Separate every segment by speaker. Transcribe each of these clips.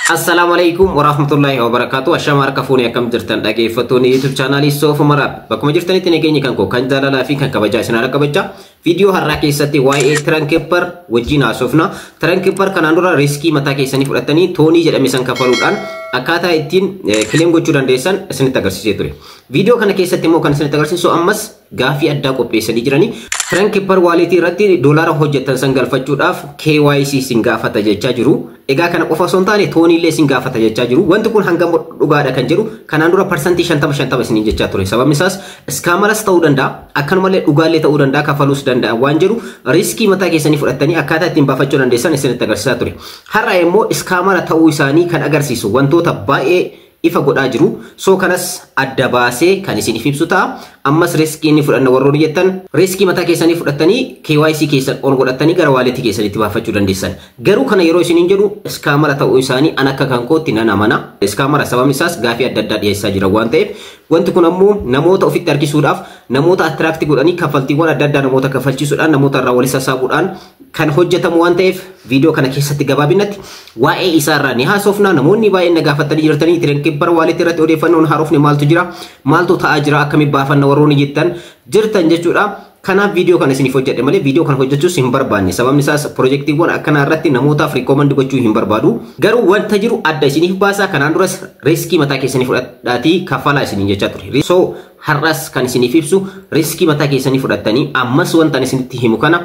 Speaker 1: Assalamualaikum warahmatullahi wabarakatuh. Ashama arkafuni akam jirtan dhaggeeffattoonni YouTube channel Sofa Mara. Bakkuma jirtanitti nageenya kan koo kan jaalalaa fi kan kabajaa isin harka bacha. Video har'aa keessatti waa'ee Trankepper wajjin haasofna. Trankepper kanaan dura riskii mataa keessanii fudhatanii toonii jedhame san kafaluudhaan akkaataa ittiin kileem gochuu dandeessan isinitti agarsiisee ture. Video kana keessatti immoo kan isinitti agarsiisu ammas gaafii addaa qopheessanii jiranii. Trankepper wallet irratti doolaara hojjetan san galfachuudhaaf KYC sin gaafata jechaa jiru. Egaa kana qofa osoo hin taane toonii illee sin gaafata jechaa jiru. Wanti kun hangam dhugaadha kan jedhu kanaan dura parsantii 50 isiniin jechaa ture. Sababni isaas iskaamaras ta'uu danda'a, akkanumallee dhugaallee ta'uu danda'a, kafaluus danda'a waan jedhu riskii mataa keessanii fudhattanii akkaataa ittiin baafachuu dandeessan isinitti agarsiisaa ture. Har'a immoo iskaamara ta'uu isaanii kan agarsiisu wantoota baay'ee ifa godhaa jiru. So kanas adda baasee kan isiniif ibsu ta'a. Ammas riskii inni fudhanna warroonni jettan riskii mataa keessanii fudhattanii KYC keessan on godhattanii gara wallet keessanitti baafachuu dandeessan. Garuu kana yeroo isiniin jedhu iskaamara ta'uu isaanii an akka kan kootti nan amana. Iskaamara sababni isaas gaafii adda addaa dhiyeessaa jira waan ta'eef wanti kun ammoo namoota ofitti harkisuudhaaf namoota attract godhanii kaffaltiiwwan adda addaa namoota kaffalchiisuudhaan namoota irraa walitti sassaabuudhaan kan hojjetamu waan ta'eef video kana keessatti gabaabinatti waa'ee isaarraa ni haasofna. Namoonni baay'een na gaafatanii jirtanii Trankepper wallet irratti odeeffannoon haarofne maaltu jira, maaltu ta'aa jira, akkamitti baafanna warroonni jettan jirtan jechuudha. Kanaaf video kana isiniif hojjedhe malee video kana hojjechuus hin barbaanne. Sababni isaas projektiiwwan akkanaa irratti namootaaf recommend gochuu hin barbaadu. Garuu wanta jiru adda isiniif baasa. Kanaan duras riskii mataa keessanii fudhadhaatii kaffalaa isiniin jechaa ture. So har'as kan isiniif ibsu riskii mataa keessanii fudhattanii ammas wanta isinitti himu kana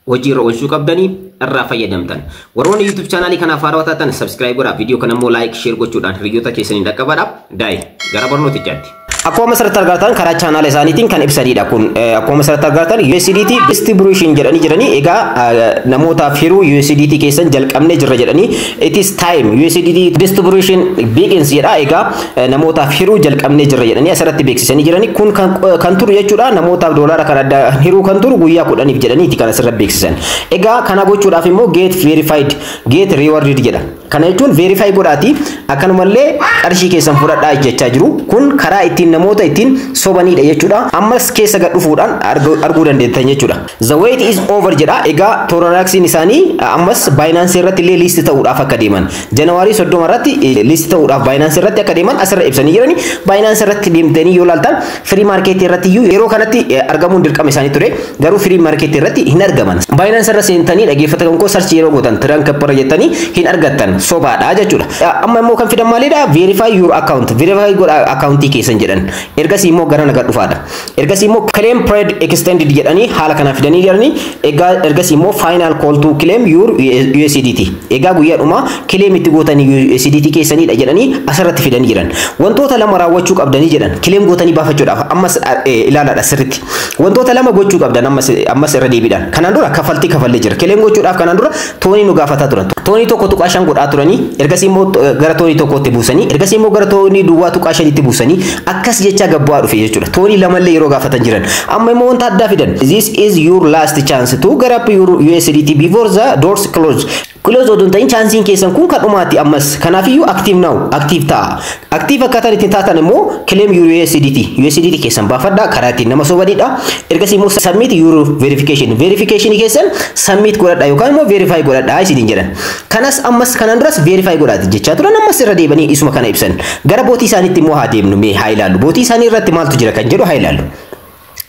Speaker 1: hojiirra oolchuu qabdanii irraa fayyadamtan. Warroonni YouTube channel kanaaf haarawaa taatan subscribe godhaa, video kana immoo like share gochuudhaan hiriyoota keessanii dhaqqabadhaa. Daa'e gara barnootichaatti. Akkuma asirratti argitan karaa channel isaaniitiin kan ibsanidha kun. Akkuma asirratti argitan USDT distribution jedhanii egaa namootaaf hiruu USDT keessan jalqabnee jirra jedhanii it is time USDT distribution begins jedha. Egaa namootaaf hiruu jalqabnee jirra jedhanii asirratti beeksisanii jiranii kun kan turu jechuudha. Namootaaf doolaara kan adda hiruu kan turu guyyaa 10 jedhaniiti kan asirratti beeksisan. Egaa kana gochuudhaaf immoo get verified get rewarded jedha. Kana jechuun verify godhaati akkanumallee qarshii keessan fudhadhaa jechaa jiru. Kun karaa ittiin namoota ittiin sobanidha jechuudha. Ammas keessa gad dhufuudhaan arguu dandeettan jechuudha. The wait is over jedha. Egaa tooraaksiin isaanii ammas Binance irratti illee list ta'uudhaaf akka deeman. Janawaarii 30 irratti list ta'uudhaaf Binance irratti akka deeman asirra ibsanii jirani. Binance irratti deemtanii yoo ilaaltan free market irratti yeroo kanatti argamuun dirqama isaanii ture. Garuu free market irratti hin argaman. Binance irra seentanii dhaggeeffatan koo search yeroo gootan Trankepper jettanii hin argattan. Sobaadha jechuudha. Amma immoo kan fidan maalidha? Verify your account. Verify godha accountii keessan jedhan. Ergasii immoo gara nagaa dhufaadha. Ergasii immoo claim period extended jedhanii haala kana fidanii jiranii. Egaa ergasii immoo final call to claim your USDT. Egaa guyyaadhuma claim itti gootanii USDT keessanidha jedhanii asirratti fidanii jiran. Wantoota lama raawwachuu qabdanii jedhan. Claim gootanii baafachuudhaaf ammas ilaalaadha sirriitti. Wantoota lama gochuu qabdan ammas irra deebiidhaan. Kanaan dura kaffaltii kafallee jira. Claim gochuudhaaf kanaan dura toonii nu gaafataa turan. Toonii tokko tuqaa 5 godhaa turanii. Ergasii immoo gara toonii tokkotti buusanii. Ergasii immoo gara toonii duwwaa tuqaa 5tti buusanii. Akkas jecha gabbaa dhufe jechuudha. Toonii lamallee yeroo gaafatan jiran. Amma immoo wanta addaa fidan. This is your last chance to grab up your USDT before the doors close. Close odun ta'in chaansiin keessan kun kan dhumaatti ammas. Kanaafiyyuu active now. Active ta'a. Active akkaataan ittiin taatan immoo claim your USDT. USDT keessan baafadhaa karaa ittiin nama sobanidha. Ergasii immoo submit your verification. Verification keessan submit godhadhaa yookaan immoo verify godhadhaa isiniin jedhan. Kanas ammas kanaan duras verify godhaati jechaa turan ammas irra deebanii isuma kana ibsan. Gara bootii isaaniitti immoo haa deemnu mee haa ilaallu. Bootii isaanii irratti maaltu jira kan jedhu haa ilaallu.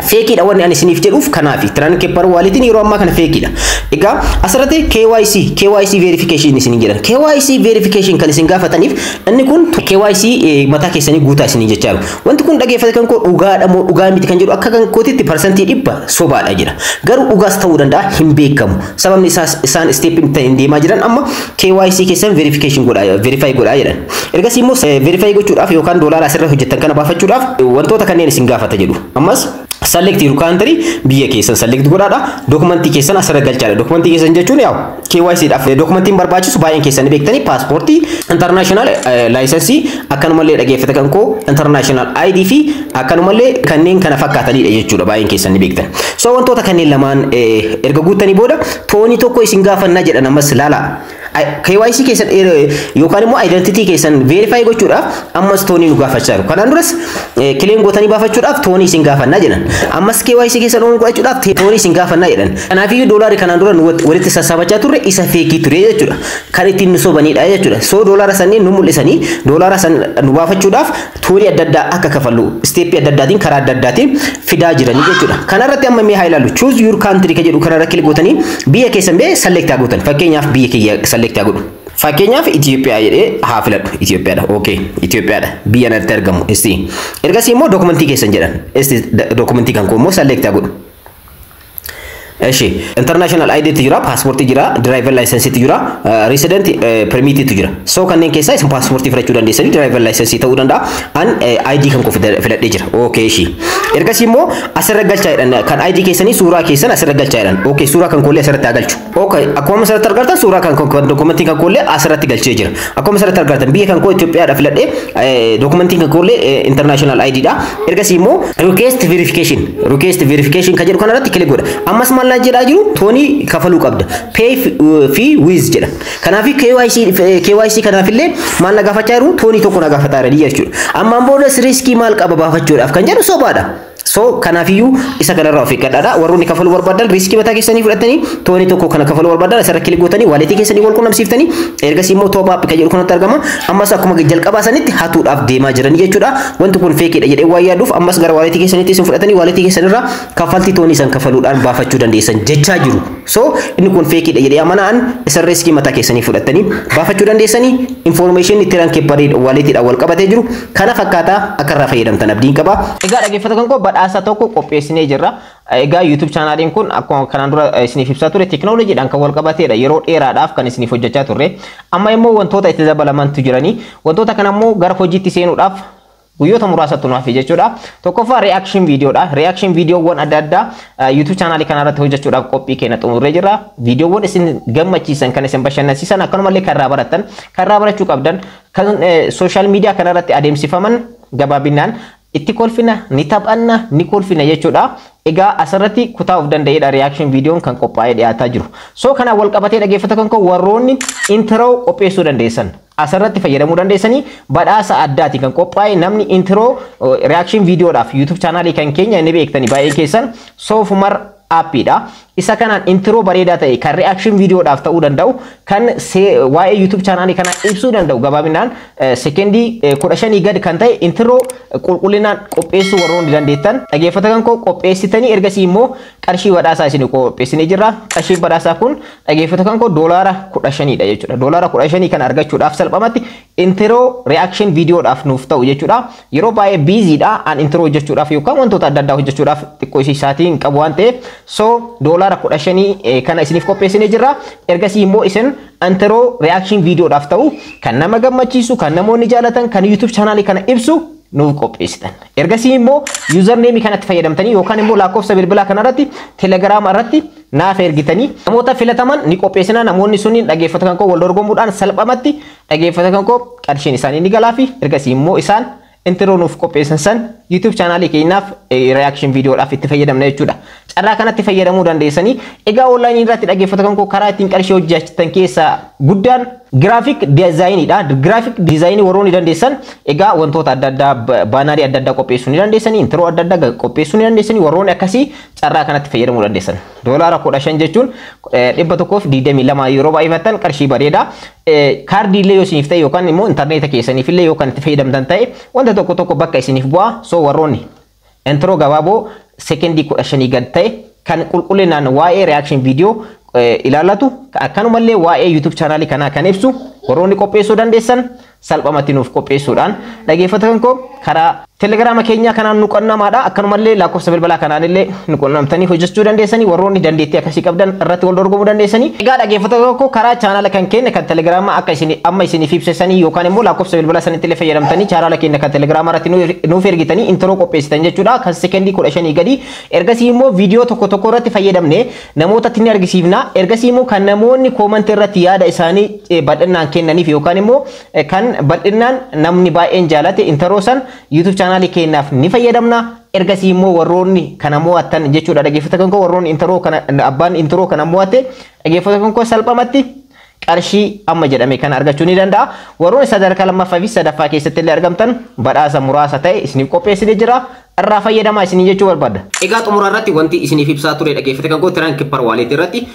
Speaker 1: Feekiidha wanni ani isiniif jedhuuf kanaafi Trankepper walletiin yeroo ammaa kana feekiidha. Egaa asirratti KYC verification isiniin jedhan. KYC verification kan isin gaafataniif inni kun KYC mataa keessanii guutaa isiniin jechaa jiru. Wanti kun dhaggeeffate kan koo dhugaadha moo dhugaa miti kan jedhu akka kan kootitti parsantii 100 sobaadha jira. Garuu dhugaas ta'uu danda'a hin beekamu. Sababni isaas isaan step ittiin deemaa jiran amma KYC keessan verification godhaa verify godhaa jedhan. Ergasii immoo verify gochuudhaaf yookaan doolaara asirra hojjetan kana baafachuudhaaf wantoota kanneen isin gaafata jedhu. Ammas select your country biyya keessan select godhaadha. Dokumentii keessan asirra galchaadha. Dokumentii keessan jechuun yaa'u KYC dhaaf dokumentiin barbaachisu baay'een keessan beektanii paaspoortii, international license akkanumallee dhaggeeffate kan koo international ID fi akkanumallee kanneen kana fakkaatanidha jechuudha baay'een keessan beektan. So wantoota kanneen lamaan erga guuttanii booda toonii tokko isin gaafannaa jedhan ammas laala. KYC keessan yookaan immoo identity keessan verify gochuudhaaf ammas toonii nu gaafachaa jiru. Kanaan duras kileen gootanii baafachuudhaaf toonii isin gaafannaa jedhan. Ammas KYC keessan ol godhachuudhaaf toonii isin gaafannaa jedhan. Kanaafiyyuu doolaarri kanaan dura walitti sassaabachaa turre isa feekii ture jechuudha. Kan ittiin nu sobanidha jechuudha. So doolaara sanneen nu mul'isanii doolaara san nu baafachuudhaaf toonii adda addaa akka kafallu steepii adda addaatiin karaa adda addaatiin fidaa jiranii jechuudha. Kanarratti amma mee haa ilaallu. Choose your country ka jedhu kanarra kilik gootanii biyya keessan bee select haa gootan. Fakkeenyaaf biyya kiyya select haa godhu. Fakkeenyaaf Itoophiyaa jedhee haa filadhu. Itoophiyaadha. Okay. Itoophiyaadha. Biyya natti argamu. Isti. Ergasii immoo dokumentii keessan jedhan. Isti dokumentii kan koo immoo select haa godhu. Eshi international ID tujura, passport tujura, driver license tujura, resident permit tujura. So kanneen keessaa isin passport fudhachuu dandeessanii driver license ta'uu danda'a. An ID kan koo filadhee jira. Okay eshi. Ergasii immoo asirra galchaa jedhan kan ID keessanii suuraa keessan asirra galchaa jedhan. Okay suuraa kan koollee asirratti haa galchu. Okay akkuma asirratti argattan suuraa kan dokumentii kan koollee asirratti galchee jira. Akkuma asirratti argattan biyya kan koo Itoophiyaadha filadhee dokumentii kan koollee international ID dha. Ergasii immoo request verification kan jedhu kanarratti kilik godha. Ammas maal jedhaa jiru toonii kafaluu qabda. Pay fee with jedha. Kanaaf KYC kanaafillee maal na gaafachaa jiru toonii tokko na gaafataa jira jechuudha. Ammaan boodas riskii maal qaba baafachuudhaaf kan jedhu sobaadha. So kanaafiyyuu isa kanarraa of eeggadhaadha. Warroonni kafaluu barbaadan riskii mataa keessanii fudhatanii toonii tokko kana kafaluu barbaadan asirra kilik gootanii waaletii keessanii wal quunnamsiiftanii ergasii immoo top up kan jedhu kanatti argama. Ammas akkuma jalqabaa sanitti hatuudhaaf deemaa jiranii jechuudha. Wanti kun feekiidha jedhee waan yaaduuf ammas gara waaletii keessanitti isin fudhatanii waaletii keessanirraa kaffaltii toonii san kafaluudhaan baafachuu dandeessan jechaa jiru. So inni kun feekiidha jedhee amanaan isa riskii mataa keessanii fudhatanii baafachuu dandeessanii information itti rankeepparii waaleetiidhaan wal qabatee jiru kana fakkaataa akka irraa fayyadamtan abdiin qaba. Egaa dhaggeeffata kan koo badhaasa tokko qopheessinee jirra. Egaa YouTube channeliin kun akkuma kanaan dura isiniif ibsaa ture teknooloojiidhaan kan wal qabateedha. Yeroo dheeraadhaaf kan isiniif hojjechaa turre. Amma immoo wantoota itti dabalamantu jiranii. Wantoota kana immoo gara hojiitti seenuudhaaf guyyoota muraasatti nuuf jechuudha. Tokkoffaa reaction videodha. Reaction videoowwan adda addaa YouTube channelii kanarratti hojjechuudhaaf qophii keenya xumurree jirra. Videoowwan isin gammachiisan kan isin bashannansiisan akkanumallee kan irraa barattan kan irraa barachuu qabdan kan social media kanarratti adeemsifaman gabaabinaan itti kolfina ni taphanna ni kolfina jechuudha. Egaa asirratti kutaa of danda'eedha reaction videoon kan qophaa'ee dhiyaataa jiru. So kana wal qabatee dhaggeeffata kan koo warroonni intro qopheessuu dandeessan asirratti fayyadamuu dandeessanii badhaasa addaati kan qophaa'e namni intro reaction videoodhaaf YouTube channelii kan keenya ni beektanii baay'ee keessan Soofumar appiidha. Isa kanaan intro bareedaa ta'e kan reaction videoodhaaf ta'uu danda'u kan waa'ee YouTube channelii kana ibsuu danda'u gabaabinaan sekendii 15 gad kan ta'e intro qulqullinaan qopheessuu warroonni dandeettan dhaggeeffata kan koo qopheessitanii ergasii immoo qarshii badhaasaa isin qopheessinee jirra. Qarshii badhaasaa kun dhaggeeffata kan koo $15 dha jechuudha. $15 kan argachuudhaaf salphamatti intro reaction videoodhaaf nuuf ta'u jechuudha. Yeroo baay'ee biiziidha an intro hojjechuudhaaf yookaan wantoota adda addaa hojjechuudhaaf xiqqoo isaatiin qabu waan ta'eef so $15 kana isiniif qopheessinee jirra. Ergasii immoo isin intro reaction videoodhaaf ta'u kan nama gammachiisu kan namoonni jaalatan kan YouTube channelii kana ibsu nuuf qopheessitan. Ergasii immoo username kanatti fayyadamtanii yookaan immoo lakkoofsa bilbilaa kanarratti Telegram irratti naaf ergitanii namoota filataman ni qopheessina. Namoonni sunniin dhaggeeffata kan koo wal dorgomuudhaan salphamatti dhaggeeffata kan koo qarshiin isaanii ni galaa fi ergasii immoo isaan intro nuuf qopheessan san YouTube channelii keenyaaf reaction videoodhaaf itti fayyadamna jechuudha. Carraa kanatti fayyadamuu dandeessanii. Egaa online irratti dhaggeeffata kan koo karaa ittiin qarshii hojjechitan keessaa guddaan graphic design dha. Graphic design warroonni dandeessan egaa wantoota adda addaa baanarii adda addaa qopheessuu ni dandeessanii, intro adda addaa qopheessuu ni dandeessanii. Warroonni akkasii carraa kanatti fayyadamuu dandeessan. $15 jechuun 122 yeroo baay'ifattan qarshii bareeda. Kaardiillee yoo isiniif ta'e yookaan immoo intarneeta keessaniif illee yoo kan itti fayyadamtan ta'e wanta tokko bakka isiniif bu'aa. So warroonni intro gabaaboo sekendii 15 gad ta'e kan qulqullinaan waa'ee reaction video ilaalatu akkanumallee waa'ee YouTube channelii kanaa kan ibsu warroonni qopheessuu dandeessan salphamatti nuuf qopheessuudhaan dhaggeeffata kan koo karaa Telegram keenya kanaan nu qunnamaadha. Akkanumallee lakkoofsa bilbilaa kanaan illee nu qunnamtanii hojjechuu dandeessanii warroonni dandeettii akkasii qabdan irratti wal dorgomuu dandeessanii. Egaa dhaggeeffata koo karaa channel kan keenya kan Telegram akka isin amma isiniif ibsessanii yookaan immoo lakkoofsa bilbilaa sanitti illee fayyadamtanii channel keenya kan Telegram irratti nuuf ergitanii intro qopheessitan jechuudha. Kan sekendii 15 gadi ergasii immoo viidiyoo tokko irratti fayyadamne namootatti ni argisiifna. Ergasii immoo kan namoonni comment irratti yaada isaanii bal'inaan kennaniif yookaan immoo kan bal'inaan namni baay'een jaalate intro san YouTube channelii keenyaaf ni fayyadamna. Ergasii immoo warroonni kana mo'attan jechuudha dhaggeeffata kan koo warroonni intro kana abbaan intro kana mo'ate dhaggeeffata kan koo salphamatti qarshii amma jedhame kan argachuu ni danda'a. Warroonni sadarkaa lammaffaa fi sadaffaa keessatti illee argamtan badhaasa muraasa ta'e isiniif qopheessitee jira. Irraa fayyadamaa isinii jechuu barbaada. Egaa xumura irratti wanti isiniif ibsaa ture dhaggeeffate kan Tiraankippar Waaleet irratti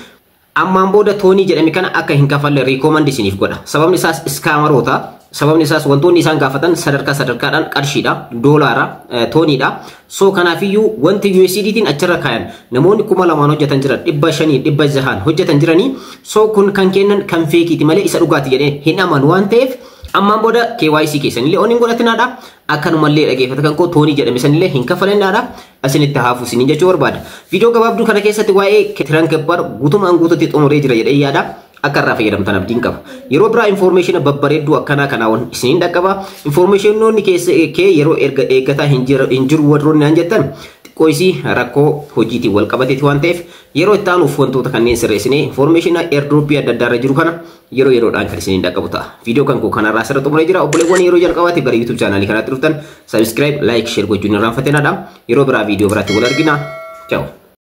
Speaker 1: ammaan booda toonii jedhame kana akka hin kafalle riikoomand isiniif godha. Sababni isaas iskaamaroota. Sababni isaas wantoonni isaan gaafatan sadarkaadhaan qarshiidha, doolaara, tooniidha. So kanaafiyyuu wanti USDtiin achirra kaayan namoonni 2000 hojjetan jiran 500 600 hojjetan jiranii. So kun kan kennan kan feekiiti malee isa dhugaati jedhee hin amanu waan ta'eef ammaan booda KYC keessanillee oniin godhatinaadha. Akkanumallee dhaggeeffate kan toonii jedhame sanillee hin kafalannaadha. Asinitti haafu isinii jechuu barbaada. Viidiyoo gabaabduu kana keessatti waa'ee Tiraankippar guutumaan guututti xumuree jira jedhee yaada. Akka irraa fayyadamtan abdiin qaba. Yeroo biraa information babbareedduu akkana kanaan isiniin dhaqqaba. Informationoonni kee yeroo eeggataa hin jiru warroonni naan jettan xiqqoosi rakkoo hojiitiin wal qabateeti waan ta'eef yeroo itti aanuuf wantoota kanneen sirreessinee information airdrop adda addaa irra jiru kana yeroodhaan kan isiniin dhaqqabu ta'a. Viidiyoo kan koo kanarraa asirra xumuree jira. Obboleewwan yeroo jalqabaate gara YouTube chaanaalii kanaatti dhuftan subscribe, like, share gochuun irraanfatenaadha. Yeroo biraa viidiyoo biraatti wal argina. Ciao.